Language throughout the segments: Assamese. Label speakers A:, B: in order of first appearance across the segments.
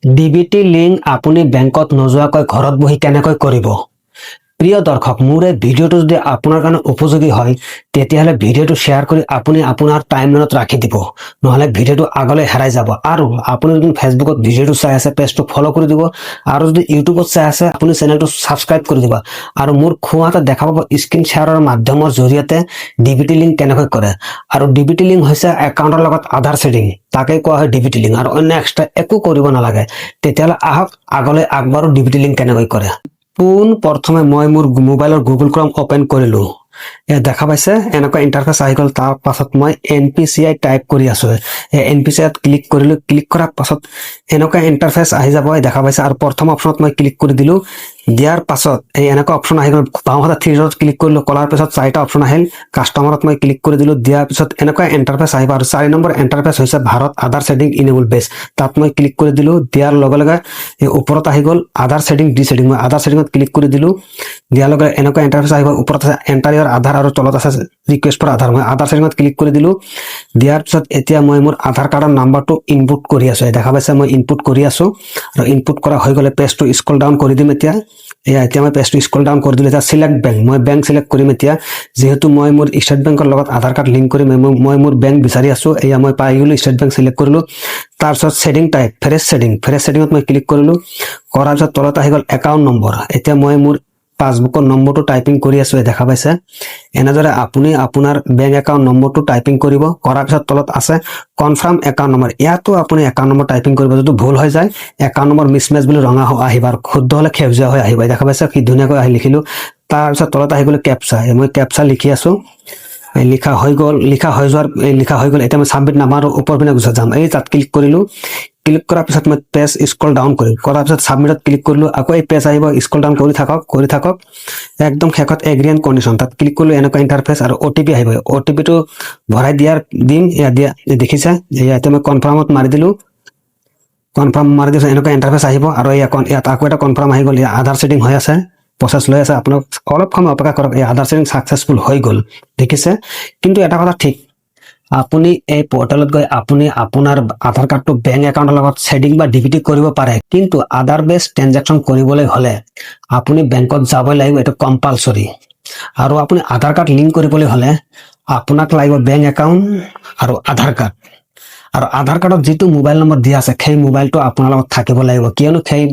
A: ডিবিটি লিংক আপুনি বেংকত নোযোৱাকৈ ঘৰত বহি কেনেকৈ কৰিব। প্ৰিয় দৰ্শক, মোৰ এই ভিডিঅ'টো যদি আপোনাৰ কাৰণে উপযোগী হয় তেতিয়াহ'লে ভিডিঅ'টো শ্বেয়াৰ কৰি আপুনি আপোনাৰ টাইমলাইনত ৰাখি দিব, নহ'লে ভিডিঅ'টো আগলৈ হেৰাই যাব। আৰু আপুনি যদি ফেচবুকত ভিডিঅ'টো চাই আছে পেজটো ফ'ল' কৰি দিব, আৰু যদি ইউটিউবত চাই আছে আপুনি চেনেলটো ছাবস্ক্ৰাইব কৰি দিব। আৰু মোৰ খুৱাতে দেখা পাব স্ক্ৰীন শ্বেয়াৰৰ মাধ্যমৰ জৰিয়তে ডিবিটি লিংক কেনেকৈ কৰে। আৰু ডিবিটি লিংক হৈছে একাউণ্টৰ লগত আধাৰ ছেটিং, তাকে কোৱা হয় ডিবিটি লিংক। আৰু অন্য এক্সট্ৰা একো কৰিব নালাগে। তেতিয়াহ'লে আহক আগলৈ আগবাৰো ডিবিটি লিংক কেনেকৈ কৰে। পোন প্ৰথমে মই মোৰ মোবাইলৰ গুগল ক্ৰম অপেন কৰিলো। ইয়াত দেখা পাইছে এনেকুৱা ইণ্টাৰফেচ আহি গ'ল। তাৰ পাছত মই NPCI টাইপ কৰি আছো। NPCI ক্লিক কৰিলো। ক্লিক কৰাৰ পাছত এনেকুৱা ইণ্টাৰফেচ আহি যাব, দেখা পাইছে। আৰু প্ৰথম অপশ্যনত মই ক্লিক কৰি দিলো। দিয়াৰ পাছত এই এনেকুৱা অপশ্যন আহি গ'ল। বাওঁহাতে থ্ৰী ডট ক্লিক কৰিলো। কৰাৰ পিছত চাৰিটা অপশ্যন আহিল। কাষ্টমাৰত মই ক্লিক কৰি দিলো। দিয়াৰ পিছত এনেকুৱা ইণ্টাৰফেচ আহিব। আৰু 4 নম্বৰ ইণ্টাৰফেচ হৈছে ভাৰত আধাৰ ছেটিং ইনেবল বেছ। তাত মই ক্লিক কৰি দিলো। দিয়াৰ লগে লগে এই ওপৰত আহি গ'ল আধাৰ ছেটিং ডি ছেটিং। মই আধাৰ ছেটিঙত ক্লিক কৰি দিলো। দিয়াৰ লগে এনেকুৱা ইণ্টাৰফেচ আহিব। ওপৰত আছে এণ্টাৰ ইয়ৰ আধাৰ আৰু তলত আছে ৰিকুৱেষ্ট ফৰ আধাৰ। মই আধাৰ ছেটিঙত ক্লিক কৰি দিলো। দিয়াৰ পিছত এতিয়া মই মোৰ আধাৰ কাৰ্ডৰ নাম্বাৰটো ইনপুট কৰি আছো। দেখা পাইছে মই ইনপুট কৰি আছো। আৰু ইনপুট কৰা হৈ গ'লে পেজটো স্ক্ৰল ডাউন কৰি দিম। এতিয়া মই পেজটো স্ক্ৰল ডাউন কৰি দিলো। এতিয়া চিলেক্ট বেংক, মই বেংক চিলেক্ট কৰিম। এতিয়া যিহেতু মই মোৰ ষ্টেট বেংকৰ লগত আধাৰ কাৰ্ড লিংক কৰিম, মই মোৰ বেংক বিচাৰি আছো। এয়া মই পাই গ'লো, ষ্টেট বেংক চিলেক্ট কৰিলো। তাৰপিছত ছেটিং টাইপ ফ্ৰেছ ছেটিঙত মই ক্লিক কৰিলো। কৰাৰ পিছত তলত আহি গ'ল একাউণ্ট নম্বৰ। এতিয়া মই মোৰ পাছবুকৰ নম্বৰটো টাইপিং কৰি আছো, দেখা পাইছে। এনেদৰে আপুনি আপোনাৰ বেংক একাউণ্ট নম্বৰটো টাইপিং কৰিব। কৰাৰ পিছত তলত আছে কনফাৰ্ম একাউণ্ট নম্বৰ। ইয়াতো আপুনি একাউণ্ট নম্বৰ টাইপিং কৰিব। যদি ভুল হৈ যায় একাউণ্ট নম্বৰ মিছমেচ বুলি ৰঙা আহিব, আৰু শুদ্ধ হ'লে সেউজীয়া হৈ আহিব। দেখা পাইছে কি ধুনীয়াকৈ লিখিলো। তাৰপিছত তলত আহি গ'ল কেপচা। মই কেপচা লিখি আছো। লিখা হৈ গ'ল। লিখা হৈ গ'ল। এতিয়া মই ছাবমিট নামাৰো, ওপৰ পিনে গুচি যাম। এই তাত ক্লিক কৰিলো। ক্লিক কৰাৰ পিছত মই পেজ স্ক্ৰল ডাউন কৰিম। কৰাৰ পিছত ছাবমিটত ক্লিক কৰিলো। আকৌ এই পেজ আহিব, স্ক্ৰল ডাউন কৰি থাকক। একদম শেষত এগ্ৰি এণ্ড কণ্ডিশ্যন তাত ক্লিক কৰিলো। এনেকুৱা ইণ্টাৰফেচ আৰু OTP আহিব। OTPটো ভৰাই দিম। দেখিছে, এতিয়া মই কনফাৰ্মত মাৰি দিলো। কনফাৰ্ম মাৰি দিছো। এনেকুৱা ইণ্টাৰফেচ আহিব। আৰু ইয়াত আকৌ এটা কনফাৰ্ম আহি গ'ল। আধাৰ ছেটিং হৈ আছে, প্ৰচেছ লৈ আছে। আপোনাক অলপ সময় অপেক্ষা কৰক। এই আধাৰ ছেটিং ছাকচেছফুল হৈ গ'ল, দেখিছে। কিন্তু এটা কথা ঠিক, আপুনি এই পৰ্টেলত গৈ আপুনি আপোনাৰ আধাৰ কাৰ্ডটো বেংক একাউণ্টৰ লগত ছেটিং বা ডিবিটি কৰিব পাৰে। কিন্তু আধাৰ বেছ ট্ৰেনজেকশ্যন কৰিবলৈ হ'লে আপুনি বেংকত যাবই লাগিব, এইটো কম্পালচৰি। আৰু আপুনি আধাৰ কাৰ্ড লিংক কৰিবলৈ হ'লে আপোনাক লাগিব বেংক একাউণ্ট আৰু আধাৰ কাৰ্ড। আৰু আধাৰ কাৰ্ডত যিটো মোবাইল নম্বৰ দিয়া আছে সেই মোবাইলটো আপোনাৰ লগত থাকিব লাগিব, কিয়নো সেই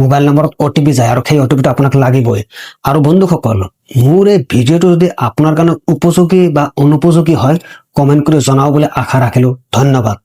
A: মোবাইল নম্বৰত OTP যায়, আৰু সেই OTPটো আপোনাক লাগিবই। আৰু বন্ধুসকল, মোৰ এই ভিডিঅ'টো যদি আপোনাৰ কাৰণে উপযোগী বা অনুপযোগী হয় কমেণ্ট কৰি জনাব বুলি আশা ৰাখিলো। ধন্যবাদ।